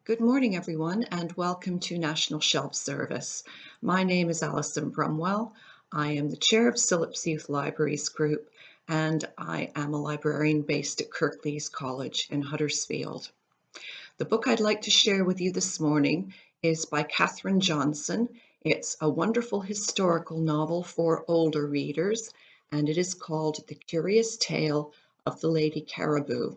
Good morning, everyone, and welcome to National Shelf Service. My name is Alison Brumwell. I am the chair of Phillips Youth Libraries Group, and I am a librarian based at Kirklees College in Huddersfield. The book I'd like to share with you this morning is by Katherine Johnson. It's a wonderful historical novel for older readers, and it is called The Curious Tale of the Lady Caraboo.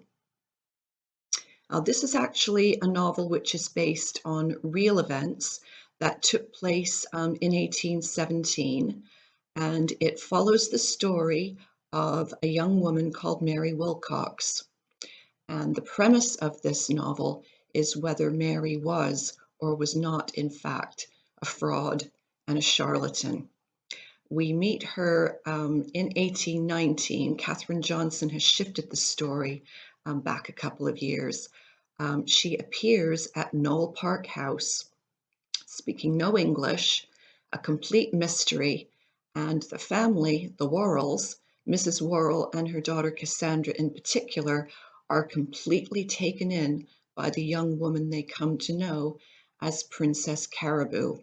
This is actually a novel which is based on real events that took place in 1817, and it follows the story of a young woman called Mary Wilcox. And the premise of this novel is whether Mary was or was not, in fact, a fraud and a charlatan. We meet her in 1819. Katherine Johnson has shifted the story back a couple of years. She appears at Knoll Park House, speaking no English, a complete mystery, and the family, the Worrells, Mrs. Worrell and her daughter Cassandra in particular, are completely taken in by the young woman they come to know as Princess Caraboo.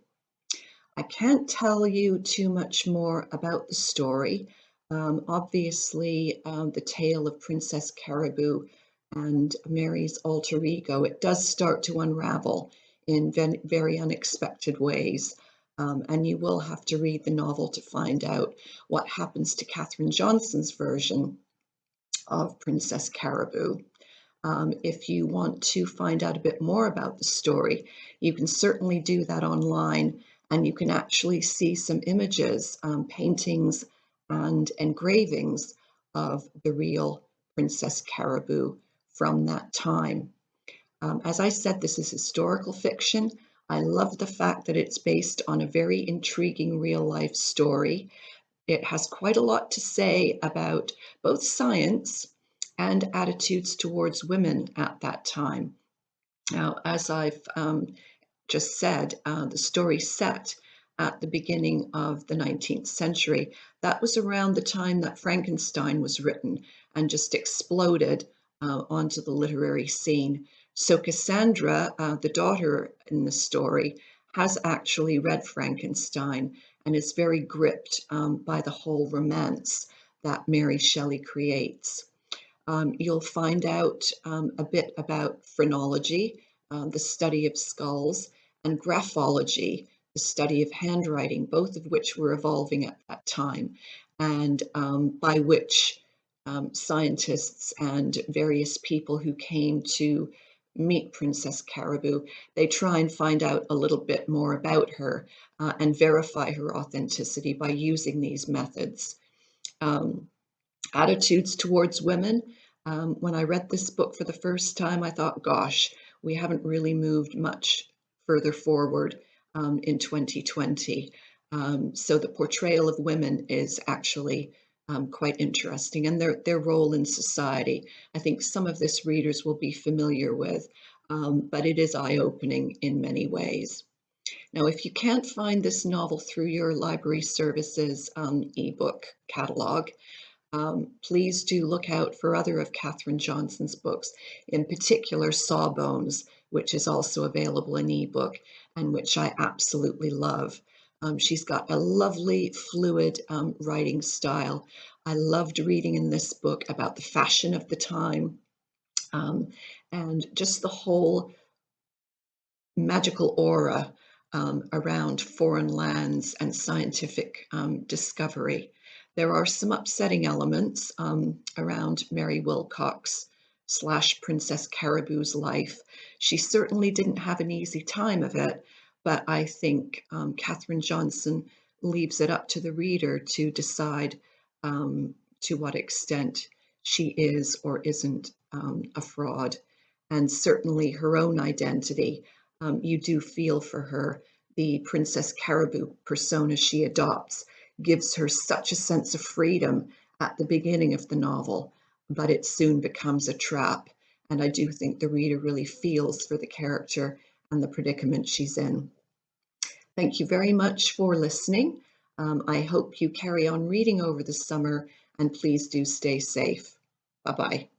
I can't tell you too much more about the story. Obviously, the tale of Princess Caraboo and Mary's alter ego, it does start to unravel in very unexpected ways. And you will have to read the novel to find out what happens to Katherine Johnson's version of Princess Caraboo. If you want to find out a bit more about the story, you can certainly do that online, and you can actually see some images, paintings, and engravings of the real Princess Caraboo from that time. As I said, this is historical fiction. I love the fact that it's based on a very intriguing real life story. It has quite a lot to say about both science and attitudes towards women at that time. Now, as I've just said, the story set at the beginning of the 19th century. That was around the time that Frankenstein was written and just exploded onto the literary scene. So Cassandra, the daughter in the story, has actually read Frankenstein and is very gripped by the whole romance that Mary Shelley creates. You'll find out a bit about phrenology, the study of skulls, and graphology, the study of handwriting, both of which were evolving at that time, and by which scientists and various people who came to meet Princess Caraboo, they try and find out a little bit more about her and verify her authenticity by using these methods. Attitudes towards women. When I read this book for the first time, I thought, gosh, we haven't really moved much further forward in 2020. So the portrayal of women is actually quite interesting, and their role in society. I think some of this readers will be familiar with, but it is eye-opening in many ways. Now, if you can't find this novel through your library services ebook catalog, please do look out for other of Katherine Johnson's books, in particular Sawbones, which is also available in ebook and which I absolutely love. She's got a lovely, fluid writing style. I loved reading in this book about the fashion of the time and just the whole magical aura around foreign lands and scientific discovery. There are some upsetting elements around Mary Wilcox / Princess Caraboo's life. She certainly didn't have an easy time of it, but I think Katherine Johnson leaves it up to the reader to decide to what extent she is or isn't a fraud. And certainly her own identity, you do feel for her. The Princess Caraboo persona she adopts gives her such a sense of freedom at the beginning of the novel, but it soon becomes a trap. And I do think the reader really feels for the character and the predicament she's in. Thank you very much for listening. I hope you carry on reading over the summer, and please do stay safe. Bye-bye.